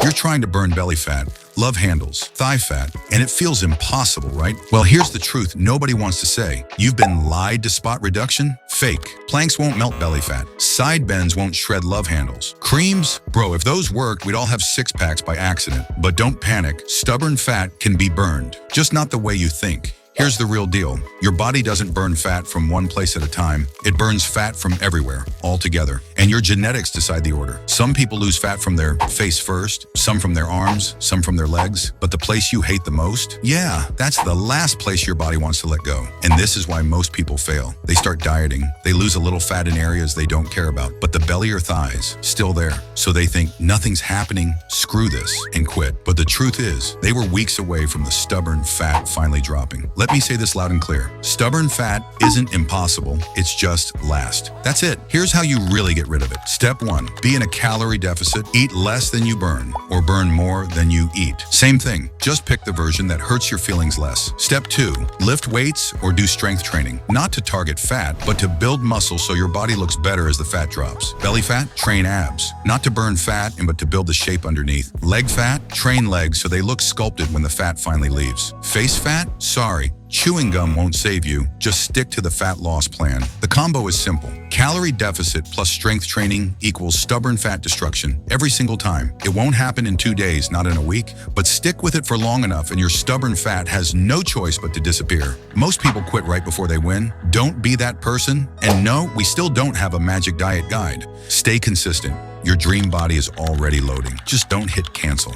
You're trying to burn belly fat, love handles, thigh fat, and it feels impossible, right? Well, here's the truth nobody wants to say. You've been lied to spot reduction? Fake. Planks won't melt belly fat. Side bends won't shred love handles. Creams? Bro, if those worked, we'd all have six-packs by accident. But don't panic. Stubborn fat can be burned, just not the way you think. Here's the real deal. Your body doesn't burn fat from one place at a time. It burns fat from everywhere, all together. And your genetics decide the order. Some people lose fat from their face first, some from their arms, some from their legs. But the place you hate the most? Yeah, that's the last place your body wants to let go. And this is why most people fail. They start dieting. They lose a little fat in areas they don't care about. But the belly or thighs, still there. So they think, nothing's happening, screw this, and quit. But the truth is, they were weeks away from the stubborn fat finally dropping. Let me say this loud and clear. Stubborn fat isn't impossible, it's just last. That's it. Here's how you really get rid of it. Step 1, be in a calorie deficit. Eat less than you burn, or burn more than you eat. Same thing, just pick the version that hurts your feelings less. Step 2, lift weights or do strength training. Not to target fat, but to build muscle so your body looks better as the fat drops. Belly fat? Train abs. Not to burn fat, but to build the shape underneath. Leg fat? Train legs so they look sculpted when the fat finally leaves. Face fat? Sorry. Chewing gum won't save you, just stick to the fat loss plan. The combo is simple. Calorie deficit plus strength training equals stubborn fat destruction every single time. It won't happen in 2 days, not in a week, but stick with it for long enough and your stubborn fat has no choice but to disappear. Most people quit right before they win. Don't be that person. And no, we still don't have a magic diet guide. Stay consistent. Your dream body is already loading. Just don't hit cancel.